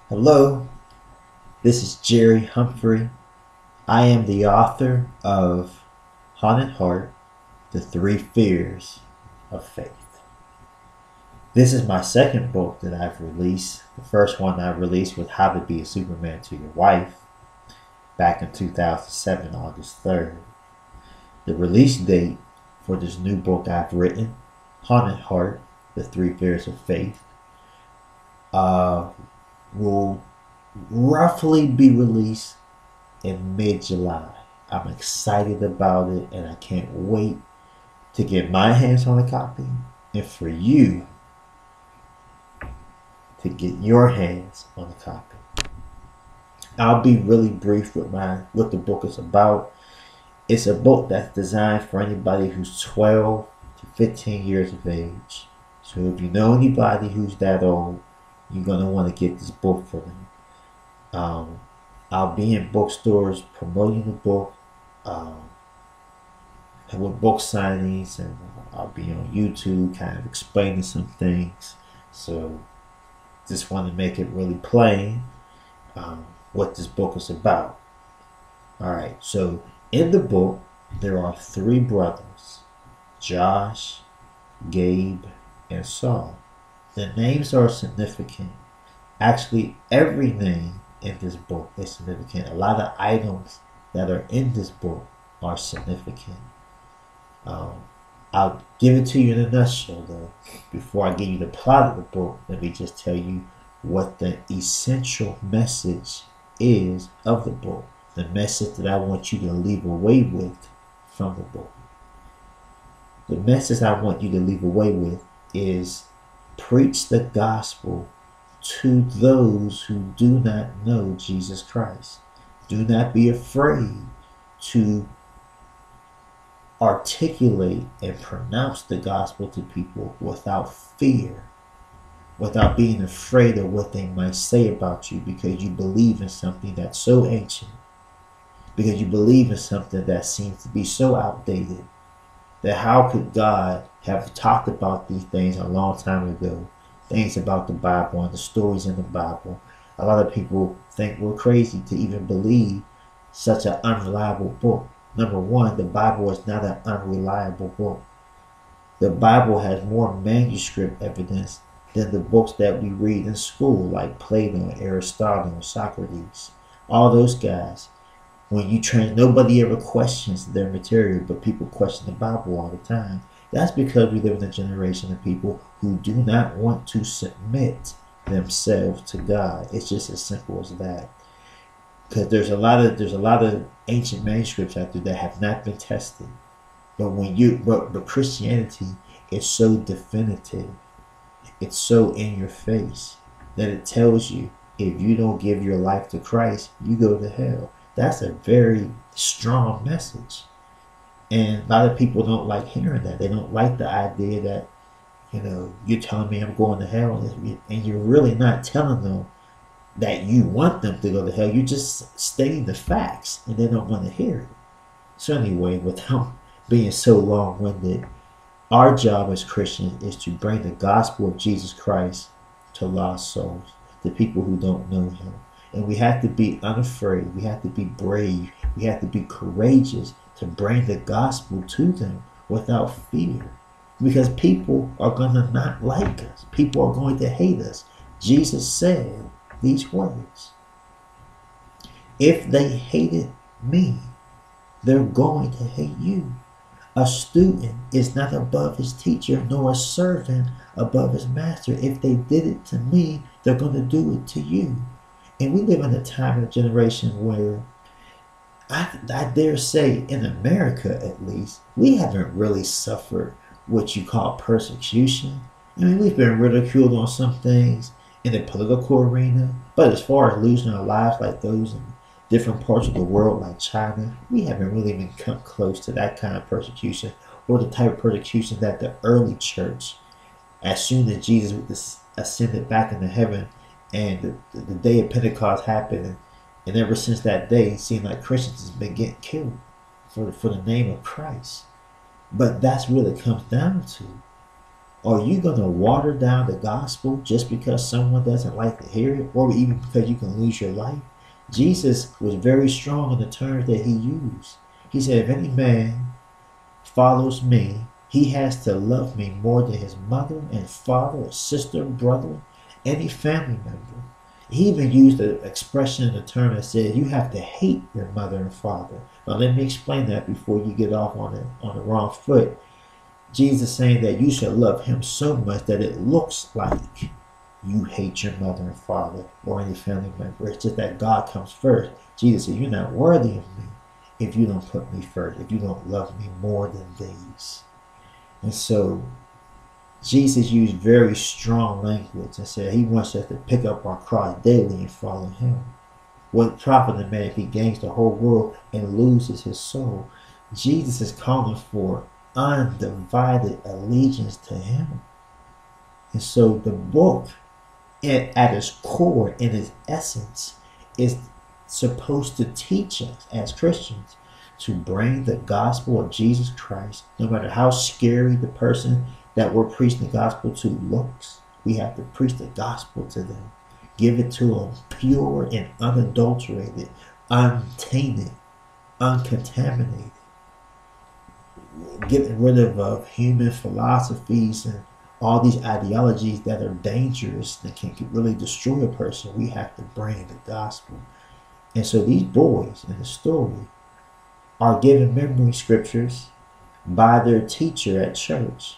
Hello, this is Jerry Humphrey. I am the author of Haunted Heart, The Three Fears of Faith. This is my second book that I've released. The first one I released was How to Be a Superman to Your Wife back in 2007, August 3rd. The release date for this new book I've written, Haunted Heart, The Three Fears of Faith, will roughly be released in mid-July. I'm excited about it and I can't wait to get my hands on a copy and for you to get your hands on a copy. I'll be really brief with what the book is about. It's a book that's designed for anybody who's 12 to 15 years of age. So if you know anybody who's that old, you're going to want to get this book for them. I'll be in bookstores promoting the book with book signings, and I'll be on YouTube kind of explaining some things. So just want to make it really plain what this book is about. Alright, so in the book there are three brothers, Josh, Gabe, and Saul. The names are significant. Actually, every name in this book is significant. A lot of items that are in this book are significant. I'll give it to you in a nutshell though. Before I give you the plot of the book, let me just tell you what the essential message is of the book. The message that I want you to leave away with from the book. The message I want you to leave away with is preach the gospel to those who do not know Jesus Christ. Do not be afraid to articulate and pronounce the gospel to people without fear, without being afraid of what they might say about you, because you believe in something that's so ancient, because you believe in something that seems to be so outdated, that how could God have talked about these things a long time ago? Things about the Bible and the stories in the Bible. A lot of people think we're crazy to even believe such an unreliable book. Number one, the Bible is not an unreliable book. The Bible has more manuscript evidence than the books that we read in school, like Plato, Aristotle, Socrates. All those guys. When you train, nobody ever questions their material, but people question the Bible all the time. That's because we live in a generation of people who do not want to submit themselves to God. It's just as simple as that. Because there's a lot of ancient manuscripts out there that have not been tested. But Christianity is so definitive. It's so in your face that it tells you if you don't give your life to Christ, you go to hell. That's a very strong message. And a lot of people don't like hearing that. They don't like the idea that, you're telling me I'm going to hell, and you're really not telling them that you want them to go to hell. You're just stating the facts, and they don't want to hear it. So anyway, without being so long-winded, our job as Christians is to bring the gospel of Jesus Christ to lost souls, to people who don't know him. And we have to be unafraid. We have to be brave. We have to be courageous to bring the gospel to them without fear. Because people are going to not like us. People are going to hate us. Jesus said these words. If they hated me, they're going to hate you. A student is not above his teacher, nor a servant above his master. If they did it to me, they're going to do it to you. And we live in a time and a generation where I dare say, in America at least, we haven't really suffered what you call persecution. I mean, we've been ridiculed on some things in the political arena, but as far as losing our lives like those in different parts of the world like China, we haven't really been come close to that kind of persecution, or the type of persecution that the early church, as soon as Jesus ascended back into heaven and the day of Pentecost happened, and ever since that day, it seemed like Christians have been getting killed for the name of Christ. But that's what it comes down to. Are you going to water down the gospel just because someone doesn't like to hear it, or even because you can lose your life? Jesus was very strong in the terms that he used. He said, if any man follows me, he has to love me more than his mother and father, sister, brother, any family member. He even used the expression in the term that said you have to hate your mother and father. Now let me explain that before you get off on the wrong foot. Jesus saying that you should love him so much that it looks like you hate your mother and father or any family member. It's just that God comes first. Jesus said, you're not worthy of me if you don't put me first, if you don't love me more than these. And so Jesus used very strong language and said he wants us to pick up our cross daily and follow him. What profit a man if he gains the whole world and loses his soul? Jesus is calling for undivided allegiance to him. And so the book, at its core, in its essence, is supposed to teach us as Christians to bring the gospel of Jesus Christ, no matter how scary the person that we're preaching the gospel to looks. We have to preach the gospel to them. Give it to them pure and unadulterated, untainted, uncontaminated. Getting rid of human philosophies and all these ideologies that are dangerous that can really destroy a person. We have to bring the gospel. And so these boys in the story are given memory scriptures by their teacher at church,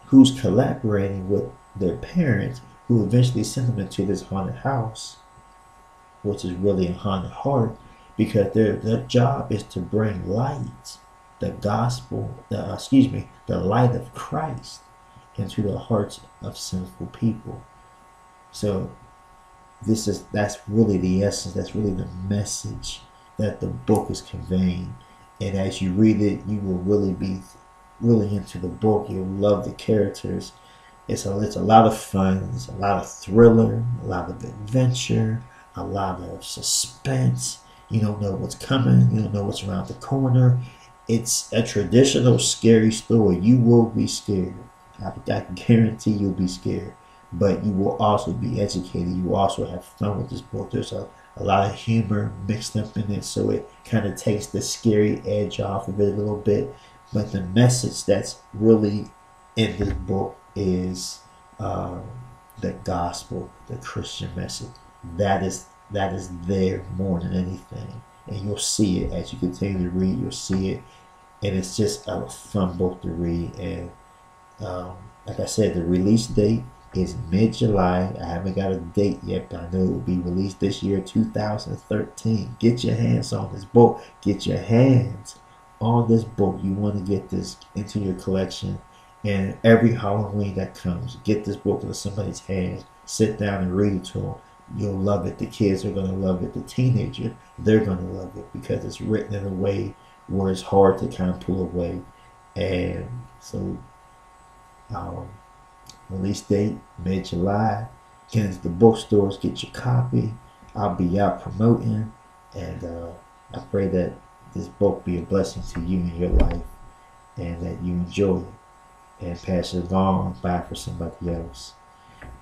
who's collaborating with their parents, who eventually send them into this haunted house, which is really a haunted heart, because their job is to bring light, the gospel, the light of Christ into the hearts of sinful people. So that's really the essence, that's really the message that the book is conveying. And as you read it, you will really be really into the book. You'll love the characters. It's a lot of fun. It's a lot of thriller, a lot of adventure, a lot of suspense. You don't know what's coming. You don't know what's around the corner. It's a traditional scary story. You will be scared. I can guarantee you'll be scared. But you will also be educated. You will also have fun with this book. There's a lot of humor mixed up in it, so it kind of takes the scary edge off of it a little bit. But the message that's really in this book is the gospel, the Christian message. That is there more than anything. And you'll see it as you continue to read. You'll see it. And it's just a fun book to read. And like I said, the release date is mid-July. I haven't got a date yet, but I know it will be released this year, 2013. Get your hands on this book. Get your hands on this book. You want to get this into your collection. And every Halloween that comes, get this book into somebody's hands. Sit down and read it to them. You'll love it. The kids are going to love it. The teenagers, they're going to love it because it's written in a way where it's hard to kind of pull away. And so release date mid-July. Get into the bookstores, get your copy. I'll be out promoting, and I pray that this book be a blessing to you in your life, and that you enjoy it and pass it along by for somebody else.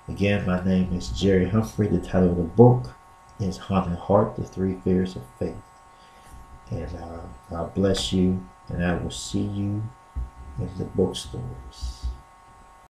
Again, my name is Jerry Humphrey. The title of the book is Haunted Heart: The Three Fears of Faith. And God bless you, and I will see you in the bookstores.